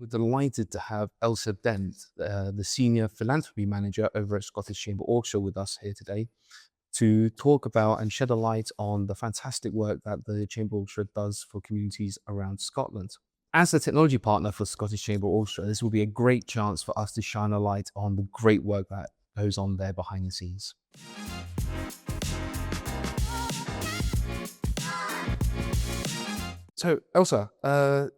We're delighted to have Ailsa Dent, the Senior Philanthropy Manager over at Scottish Chamber Orchestra, with us here today to talk about and shed a light on the fantastic work that the Chamber Orchestra does for communities around Scotland. As a technology partner for Scottish Chamber Orchestra, this will be a great chance for us to shine a light on the great work that goes on there behind the scenes. So, Ailsa,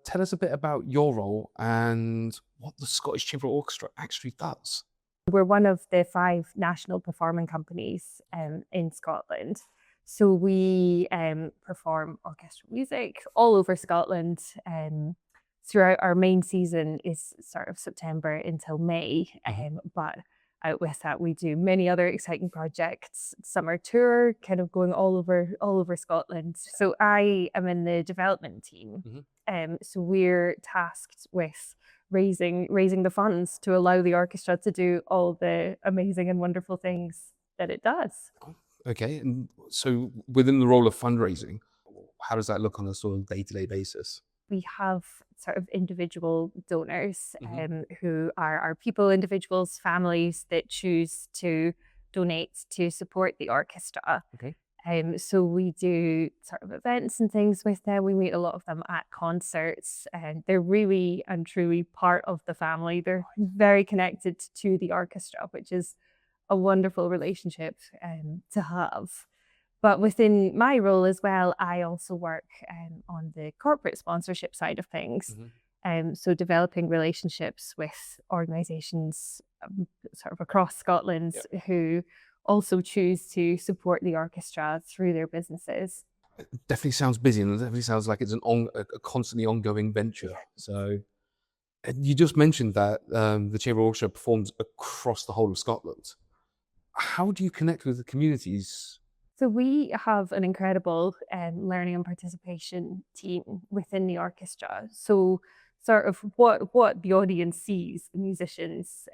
tell us a bit about your role and what the Scottish Chamber Orchestra actually does. We're one of the 5 national performing companies in Scotland. So we perform orchestral music all over Scotland. Throughout our main season is sort of September until May. But out with that, we do many other exciting projects. Summer tour, kind of going all over Scotland. So I am in the development team. So we're tasked with raising the funds to allow the orchestra to do all the amazing and wonderful things that it does. Okay, and so within the role of fundraising, how does that look on a sort of day-to-day basis? We have sort of individual donors who are people, individuals, families that choose to donate to support the orchestra. Okay. So we do sort of events and things with them. We meet a lot of them at concerts, and they're really and truly part of the family. They're very connected to the orchestra, which is a wonderful relationship to have. But within my role as well, I also work on the corporate sponsorship side of things. So developing relationships with organisations sort of across Scotland who also choose to support the orchestra through their businesses. It definitely sounds busy, and it definitely sounds like it's a constantly ongoing venture. So you just mentioned that the Chamber Orchestra performs across the whole of Scotland. How do you connect with the communities? So we have an incredible learning and participation team within the orchestra. So sort of what the audience sees, the musicians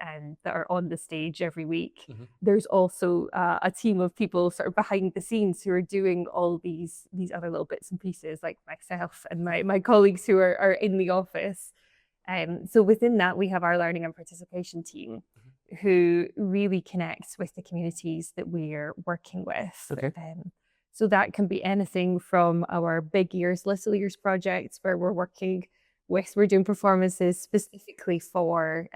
that are on the stage every week. There's also a team of people sort of behind the scenes who are doing all these other little bits and pieces, like myself and my colleagues who are in the office. So within that, we have our learning and participation team who really connects with the communities that we're working with. Okay. So that can be anything from our Big Ears, Little Ears projects, where we're doing performances specifically for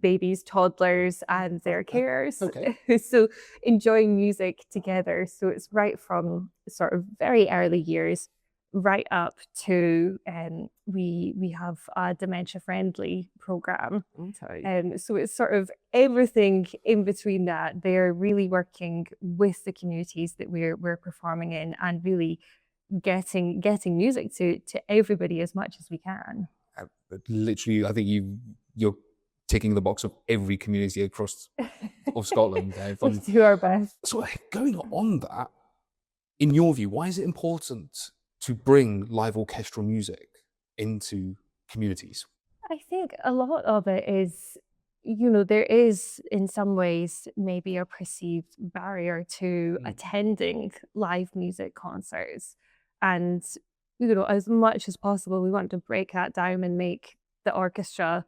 babies, toddlers, and their carers. Okay. So enjoying music together. So it's right from sort of very early years right up to we have a dementia-friendly program. So it's sort of everything in between that. They're really working with the communities that we're performing in, and really getting music to everybody as much as we can. Literally, I think you're ticking the box of every community across of Scotland. We do our best. So going on that, in your view, why is it important to bring live orchestral music into communities? I think a lot of it is, there is in some ways maybe a perceived barrier to attending live music concerts. And, as much as possible, we want to break that down and make the orchestra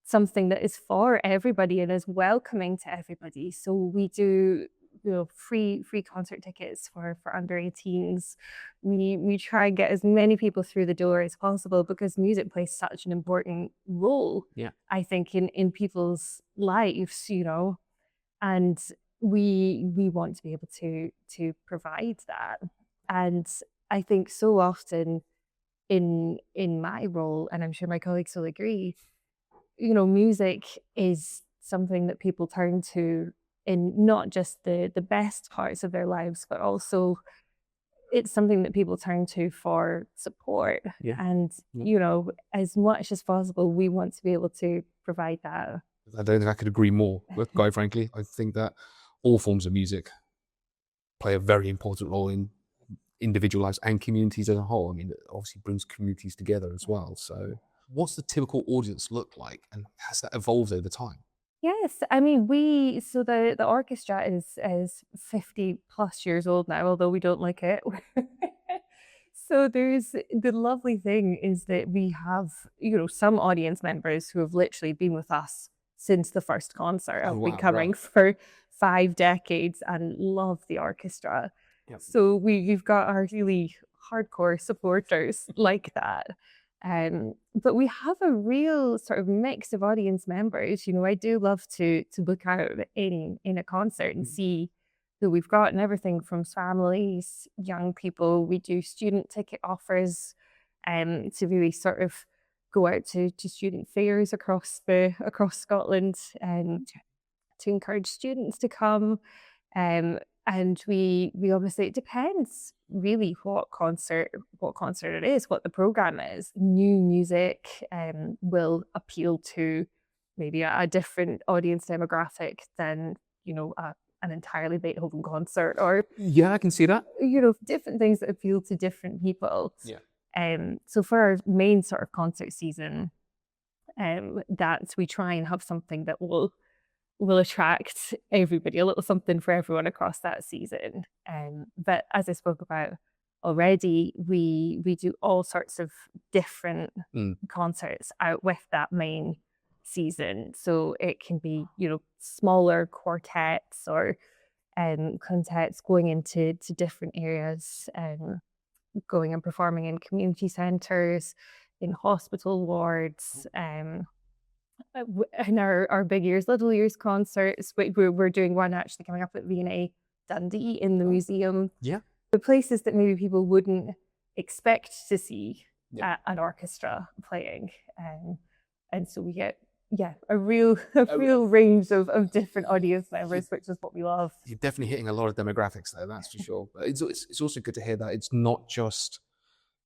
something that is for everybody and is welcoming to everybody. So we do free concert tickets for under 18s. We try and get as many people through the door as possible, because music plays such an important role, I think, in people's lives, and we want to be able to provide that. And I think so often in my role, and I'm sure my colleagues will agree, music is something that people turn to in not just the best parts of their lives, but also it's something that people turn to for support. And, as much as possible, we want to be able to provide that. I don't think I could agree more, quite frankly. I think that all forms of music play a very important role in individual lives and communities as a whole. I mean, it obviously brings communities together as well. So what's the typical audience look like, and has that evolved over time? Yes, I mean, so the orchestra is 50 plus years old now, although we don't like it. So there's the lovely thing is that we have, some audience members who have literally been with us since the first concert, Oh have been wow, right. coming for 5 decades and love the orchestra. Yep. So we've got our really hardcore supporters like that. But we have a real sort of mix of audience members. I do love to look out in a concert and see who we've got, and everything from families, young people. We do student ticket offers to really sort of go out to student fairs across Scotland and to encourage students to come. And we obviously, it depends really what concert it is, what the program is. New music will appeal to maybe a different audience demographic than an entirely Beethoven concert, or Yeah, I can see that. different things that appeal to different people. Yeah. So for our main sort of concert season, that we try and have something that will attract everybody, a little something for everyone across that season. But as I spoke about already, we do all sorts of different Mm. concerts out with that main season. So it can be, smaller quartets or quintets going into different areas, going and performing in community centres, in hospital wards, in our Big Ears, Little Ears concerts. We're doing one actually coming up at V&A Dundee in the Oh. museum. Yeah. The places that maybe people wouldn't expect to see Yeah. an orchestra playing. And so we get, a real range of different audience members, which is what we love. You're definitely hitting a lot of demographics there, that's for sure. But it's also good to hear that it's not just,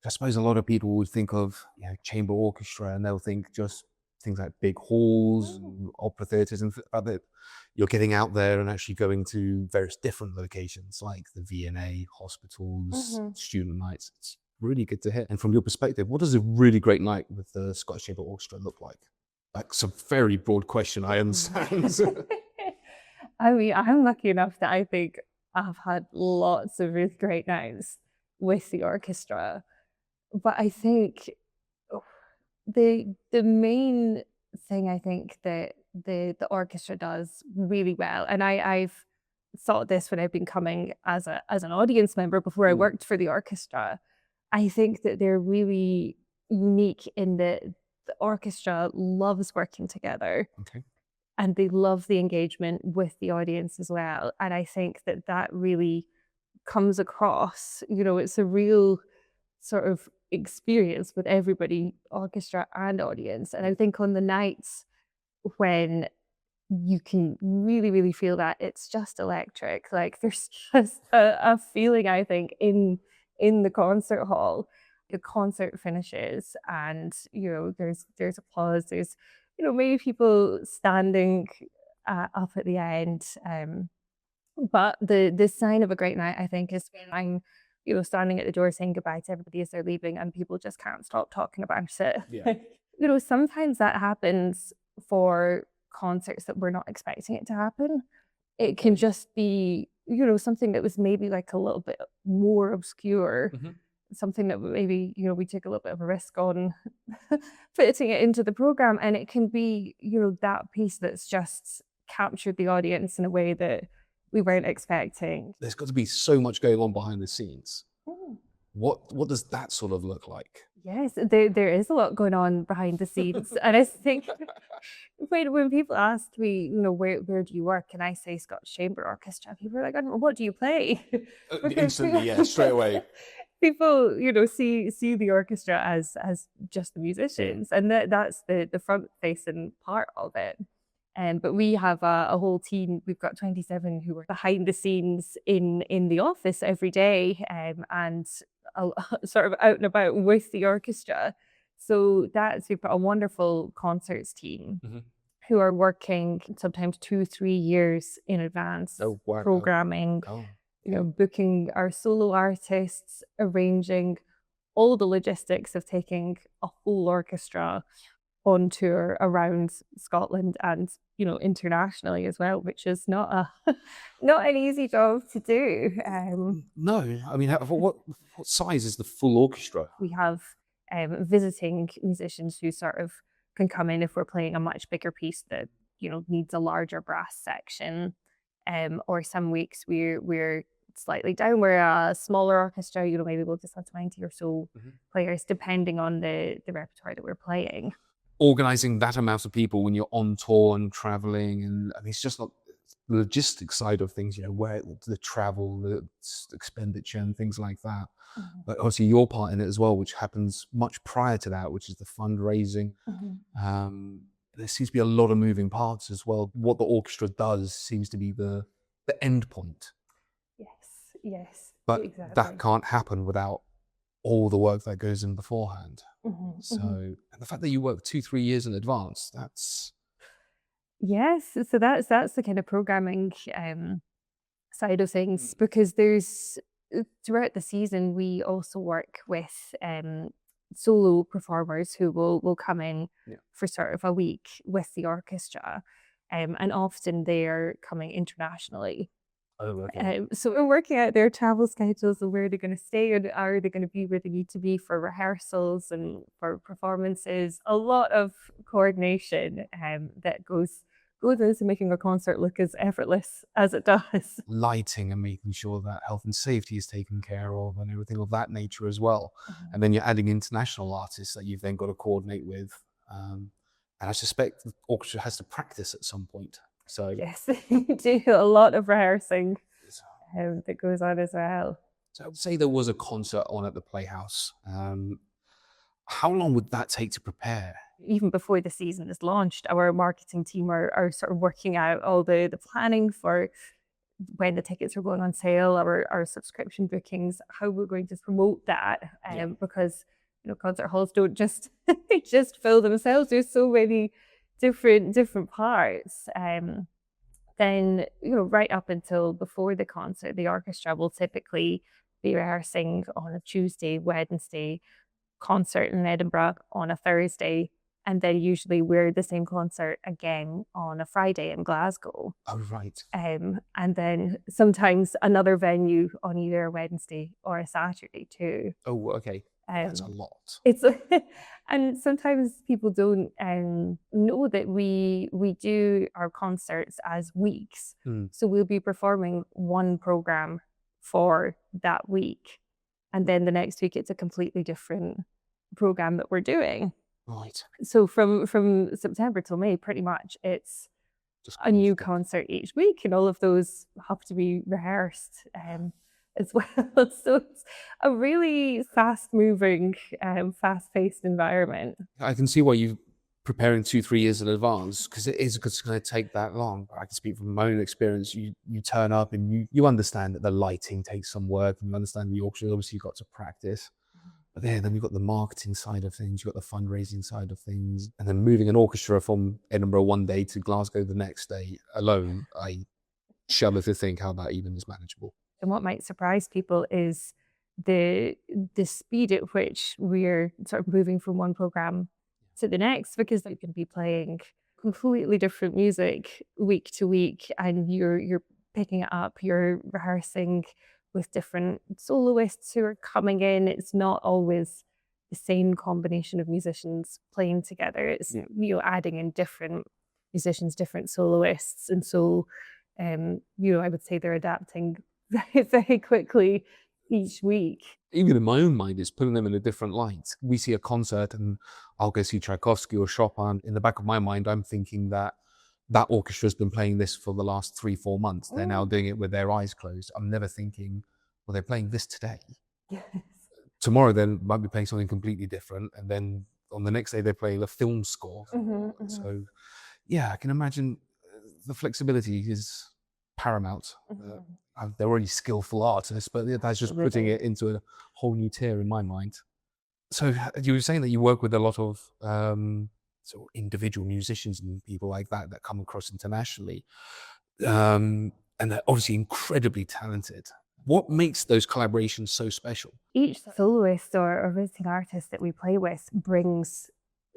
I suppose a lot of people would think of chamber orchestra and they'll think just things like big halls and opera theatres, and that you're getting out there and actually going to various different locations like the V&A, hospitals, student nights. It's really good to hear. And from your perspective, what does a really great night with the Scottish Chamber Orchestra look like? That's a very broad question, I understand. I mean, I'm lucky enough that I think I've had lots of really great nights with the orchestra. But I think the main thing I think that the orchestra does really well, and I've thought this when I've been coming as an audience member before I worked for the orchestra. I think that they're really unique in that the orchestra loves working together. Okay. And they love the engagement with the audience as well. And I think that really comes across. It's a real sort of experience with everybody, orchestra and audience. And I think on the nights when you can really, really feel that, it's just electric. Like there's just a feeling, I think, in the concert hall. The concert finishes and there's applause, there's maybe people standing up at the end. But the sign of a great night, I think, is when I'm standing at the door saying goodbye to everybody as they're leaving and people just can't stop talking about it. Yeah. Sometimes that happens for concerts that we're not expecting it to happen. It can just be, something that was maybe like a little bit more obscure, something that maybe, we took a little bit of a risk on fitting it into the program. And it can be, that piece that's just captured the audience in a way that we weren't expecting. There's got to be so much going on behind the scenes. What does that sort of look like? Yes, there is a lot going on behind the scenes. And I think when people ask me, where do you work? And I say Scottish Chamber Orchestra, people are like, I don't know, what do you play? Instantly, yeah, straight away. People, see the orchestra as just the musicians, and that's the front facing part of it. But we have a whole team. We've got 27 who are behind the scenes in the office every day, and sort of out and about with the orchestra. So we've got a wonderful concerts team who are working sometimes 2-3 years in advance, programming, booking our solo artists, arranging all the logistics of taking a whole orchestra on tour around Scotland and, internationally as well, which is not a not an easy job to do. No, I mean, what size is the full orchestra? We have visiting musicians who sort of can come in if we're playing a much bigger piece that needs a larger brass section. Or some weeks we're slightly down. We're a smaller orchestra. Maybe we'll just have 20 or so Mhm. players, depending on the repertoire that we're playing. Organizing that amount of people when you're on tour and traveling, and I mean, it's just not the logistics side of things, where the travel, the expenditure and things like that. Mhm, But obviously your part in it as well, which happens much prior to that, which is the fundraising. mhm. There seems to be a lot of moving parts as well. What the orchestra does seems to be the end point, Yes, yes, but that exactly. can't happen without all the work that goes in beforehand. Mhm, So, mhm. and the fact that you work 2, 3 years in advance, that's Yes, so that's the kind of programming side of things, Mm. because there's throughout the season we also work with solo performers who will come in Yeah. for sort of a week with the orchestra, and often they're coming internationally. Oh, okay. So we're working out their travel schedules and where they're going to stay, and are they going to be where they need to be for rehearsals and for performances. A lot of coordination that goes into making a concert look as effortless as it does. Lighting and making sure that health and safety is taken care of and everything of that nature as well. Mhm. And then you're adding international artists that you've then got to coordinate with. Um, and I suspect the orchestra has to practice at some point. So, Yes, you do a lot of rehearsing so that goes on as well. say there was a concert on at the Playhouse. How long would that take to prepare? Even before the season is launched, our marketing team are sort of working out all the planning for when the tickets are going on sale, our subscription bookings, how we're going to promote that, Yeah. because concert halls don't just they just fill themselves. There's so many different parts. Then right up until before the concert, the orchestra will typically be rehearsing on a Tuesday, Wednesday, concert in Edinburgh on a Thursday, and then usually we're the same concert again on a Friday in Glasgow. Oh, right. And then sometimes another venue on either a Wednesday or a Saturday too. Oh, okay. That's a Um, lot. it's and sometimes people don't know that we do our concerts as weeks. Mm, So we'll be performing one program for that week, and then the next week it's a completely different program that we're doing. right. So from September till May, pretty much it's Just a new constant. concert each week, and all of those have to be rehearsed as well. So it's a really fast moving, fast paced environment. I can see why you preparing 2, 3 years in advance because it is it's going to take that long. I can speak from my own experience. You turn up and you understand that the lighting takes some work, and you understand the orchestra. Obviously, you've got to practice. But then you've got the marketing side of things, you've got the fundraising side of things, and then moving an orchestra from Edinburgh one day to Glasgow the next day alone. I shudder to think how that even is manageable. And what might surprise people is the speed at which we're sort of moving from one program to the next, because they can be playing completely different music week to week, and you're picking it up, you're rehearsing with different soloists who are coming in. It's not always the same combination of musicians playing together. It's Yeah. adding in different musicians, different soloists, and so I would say they're adapting very, very quickly each week. Even in my own mind, it's putting them in a different light. We see a concert and I'll go see Tchaikovsky or Chopin. In the back of my mind, I'm thinking that that orchestra's been playing this for the last 3, 4 months. They're now Mm. doing it with their eyes closed. I'm never thinking, well, they're playing this today. Yes. Tomorrow, then might be playing something completely different. And then on the next day, they're playing the film score. Mhm, mhm, So, yeah, I can imagine the flexibility is paramount. mhm. They're already skillful artists, but that's just putting Absolutely. it into a whole new tier in my mind. So you were saying that you work with a lot of sort of individual musicians and people like that that come across internationally, and they're obviously incredibly talented. What makes those collaborations so special? Each soloist or visiting artist that we play with brings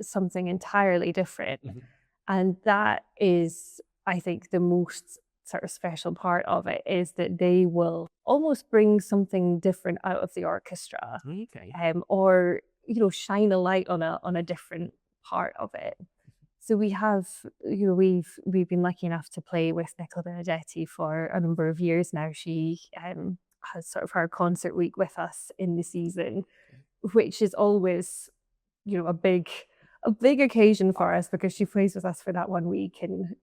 something entirely different. Mhm. And that is, I think, the most sort of special part of it, is that they will almost bring something different out of the orchestra, Okay. or shine a light on a different part of it. So we have, we've been lucky enough to play with Nicola Benedetti for a number of years now. She has sort of her concert week with us in the season, which is always, a big occasion for us, because she plays with us for that one week, and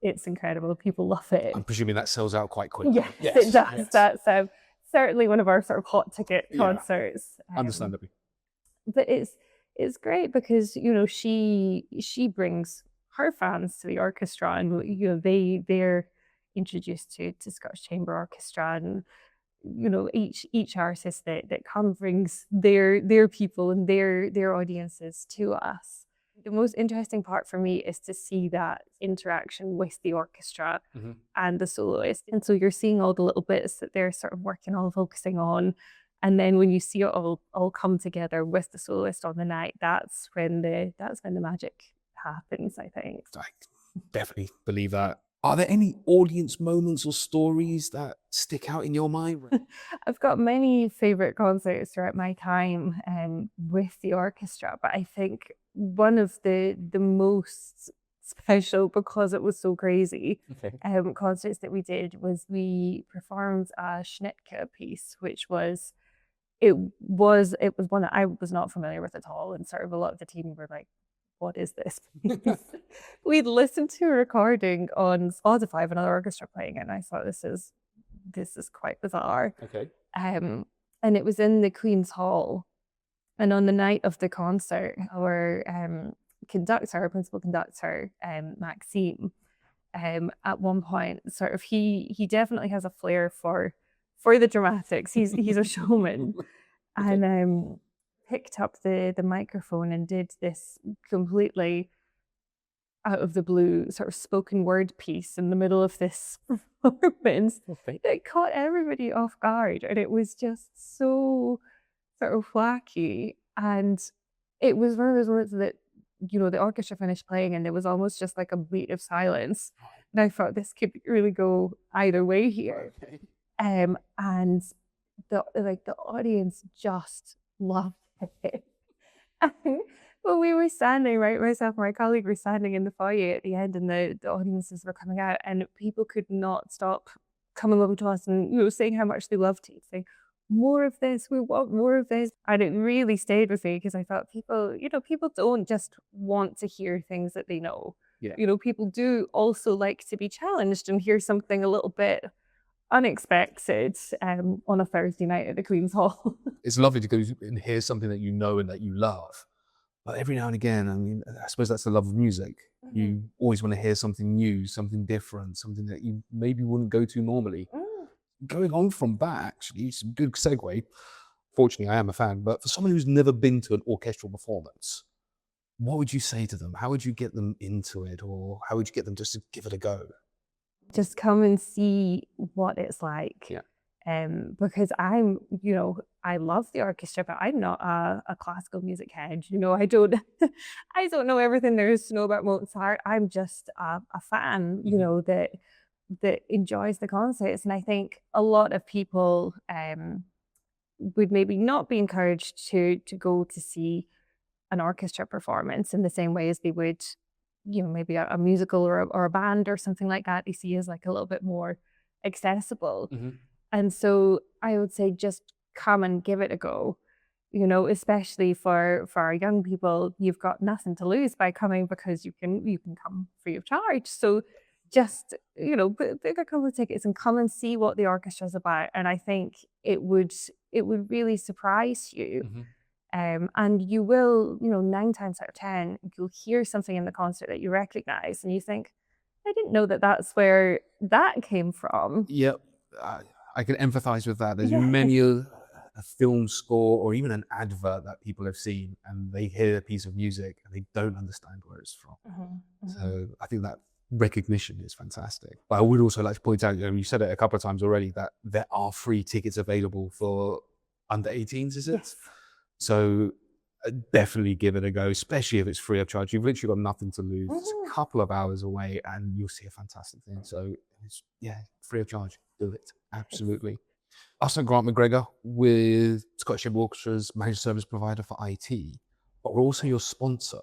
it's incredible. People love it. I'm presuming that sells out quite quickly. Yes, it does. Yes. That's certainly one of our sort of hot ticket Yeah. concerts. Understandably. But it's great because she brings her fans to the orchestra, and they're introduced to Scottish Chamber Orchestra, and each artist that comes brings their people and their audiences to us. The most interesting part for me is to see that interaction with the orchestra Mhm. and the soloist. And so you're seeing all the little bits that they're sort of working on, focusing on. And then when you see it all come together with the soloist on the night, that's when the magic happens, I think. I definitely believe that. Are there any audience moments or stories that stick out in your mind? I've got many favorite concerts throughout my time with the orchestra, but I think one of the most special, because it was so crazy, Okay. concerts that we did was we performed a Schnittke piece, which was one that I was not familiar with at all, and sort of a lot of the team were like, "What is this?" We'd listened to a recording on Spotify of another orchestra playing it, and I thought, this is quite bizarre. Okay. And it was in the Queen's Hall. And on the night of the concert, our principal conductor, Maxime, at one point, sort of he definitely has a flair for the dramatics. He's a showman, and picked up the microphone and did this completely out of the blue sort of spoken word piece in the middle of this performance that caught everybody off guard, and it was just so sort of wacky. And it was one of those moments that the orchestra finished playing, and there was almost just like a beat of silence, and I thought, this could really go either way here. Okay. And the audience just loved it. Well, we were standing, right? Myself and my colleague were standing in the foyer at the end, and the audiences were coming out, and people could not stop coming over to us and saying how much they loved it, saying, "More of this, we want more of this." And it really stayed with me, because I thought, people don't just want to hear things that they know. Yeah. People do also like to be challenged and hear something a little bit unexpected on a Thursday night at the Queen's Hall. It's lovely to go and hear something that you know and that you love. But every now and again, I mean, I suppose that's the love of music. You always want to hear something new, something different, something that you maybe wouldn't go to normally. Going on from that, actually, it's a good segue. Fortunately, I am a fan, but for someone who's never been to an orchestral performance, what would you say to them? How would you get them into it, or how would you get them just to give it a go? Just come and see what it's like. Yeah. Because I love the orchestra, but I'm not a classical music head. I don't I don't know everything there is to know about Mozart. I'm just a fan, that enjoys the concerts. And I think a lot of people would maybe not be encouraged to go to see an orchestra performance in the same way as they would, maybe a musical or a band or something like that. They see as like a little bit more accessible. And so I would say, just come and give it a go. Especially for our young people, you've got nothing to lose by coming, because you can come free of charge. So just book a couple of tickets and come and see what the orchestra is about. And I think it would really surprise you. And you will, 9 times out of 10, you'll hear something in the concert that you recognize, and you think, I didn't know that that's where that came from. Yep. I can empathize with that. There's Yeah. many a film score or even an advert that people have seen, and they hear a piece of music and they don't understand where it's from. So I think that recognition is fantastic. But I would also like to point out, you said it a couple of times already, that there are free tickets available for under 18s, is it? Yes. So definitely give it a go, especially if it's free of charge. You've literally got nothing to lose. It's a Mhm. couple of hours away and you'll see a fantastic thing. So it's, yeah, free of charge. Do it. Absolutely. Us at Grant McGregor with Scottish Chamber Orchestra's managed service provider for IT, but we're also your sponsor.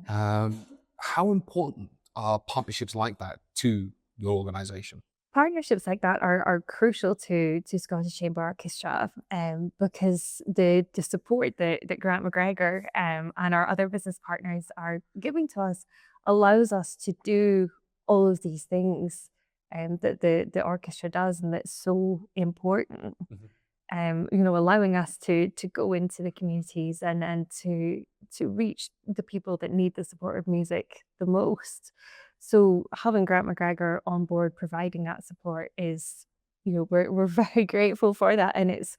Mhm. How important are partnerships like that to your organization? Partnerships like that are crucial to Scottish Chamber Orchestra, because the support that Grant McGregor and our other business partners are giving to us allows us to do all of these things that the orchestra does, and that's so important. Mhm. Allowing us to go into the communities and to reach the people that need the support of music the most. So having Grant McGregor on board providing that support is, we're very grateful for that, and it's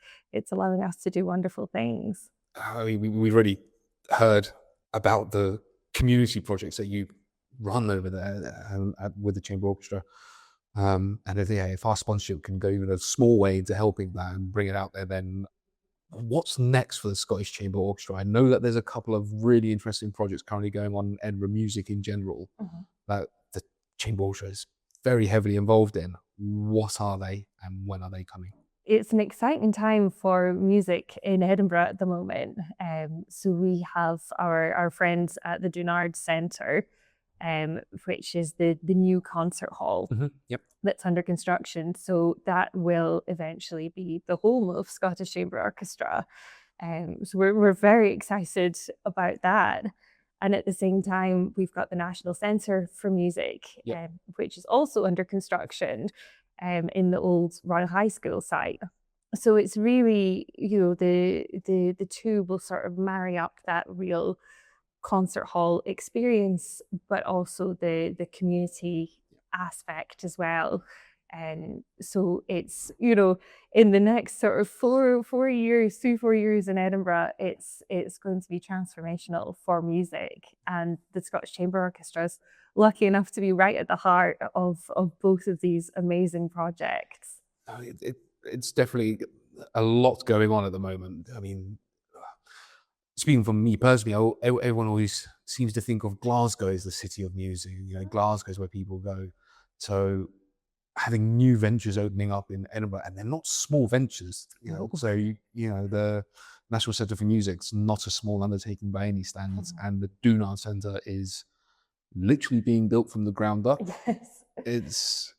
allowing us to do wonderful things. I mean, we've already heard about the community projects that you run over there with the Chamber Orchestra. And if our sponsorship can go even a small way into helping that and bring it out there, then what's next for the Scottish Chamber Orchestra? I know that there's a couple of really interesting projects currently going on in Edinburgh music in general Mhm. that the Chamber Orchestra is very heavily involved in. What are they and when are they coming? It's an exciting time for music in Edinburgh at the moment. So we have our friends at the Dunard Centre, which is the new concert hall Yep. that's under construction. So that will eventually be the home of Scottish Chamber Orchestra. So we're very excited about that. And at the same time, we've got the National Centre for Music, Yep. which is also under construction in the old Royal High School site. So it's really, the two will sort of marry up that real concert hall experience, but also the community aspect as well. And so it's, in the next sort of 4 years, 3 4 years in Edinburgh, it's going to be transformational for music. And the Scottish Chamber Orchestra is lucky enough to be right at the heart of both of these amazing projects. It's definitely a lot going on at the moment. I mean, speaking from me personally, everyone always seems to think of Glasgow as the city of music. Glasgow is where people go. So having new ventures opening up in Edinburgh, and they're not small ventures. No. So the National Centre for Music's not a small undertaking by any standards, and the Dunard Centre is literally being built from the ground up. Yes. It's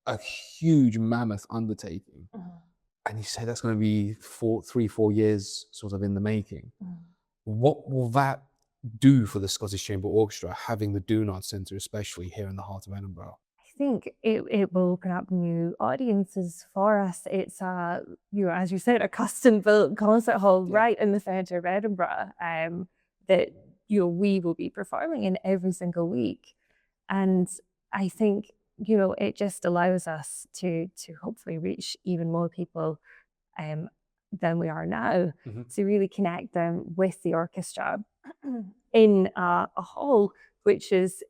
a huge mammoth undertaking. And you say that's going to be 3 4 years sort of in the making. What will that do for the Scottish Chamber Orchestra, having the Dunard Centre, especially here in the heart of Edinburgh? I think it will open up new audiences for us. It's as you said, a custom built concert hall Yeah. right in the centre of Edinburgh, that we will be performing in every single week. And I think, it just allows us to hopefully reach even more people um than we are now, Mhm. to really connect them with the orchestra in a hall which is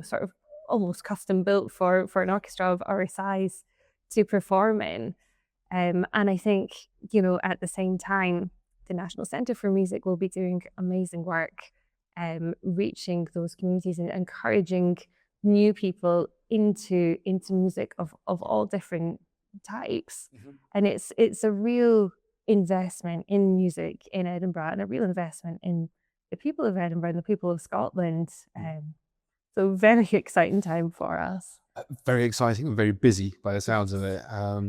sort of almost custom built for an orchestra of our size to perform in. And I think, at the same time, the National Centre for Music will be doing amazing work, reaching those communities and encouraging new people into music of all different types. Mhm. And it's a real investment in music in Edinburgh, and a real investment in the people of Edinburgh and the people of Scotland. So very exciting time for us. Very exciting and very busy by the sounds of it.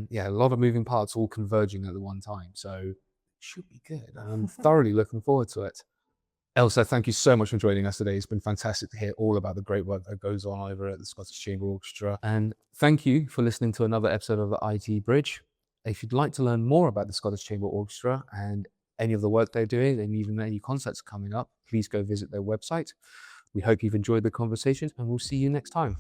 Yeah, a lot of moving parts all converging at the one time. So it should be good. And I'm thoroughly looking forward to it. Ailsa, thank you so much for joining us today. It's been fantastic to hear all about the great work that goes on over at the Scottish Chamber Orchestra. And thank you for listening to another episode of the IT Bridge. If you'd like to learn more about the Scottish Chamber Orchestra and any of the work they're doing and even any concerts coming up, please go visit their website. We hope you've enjoyed the conversation and we'll see you next time.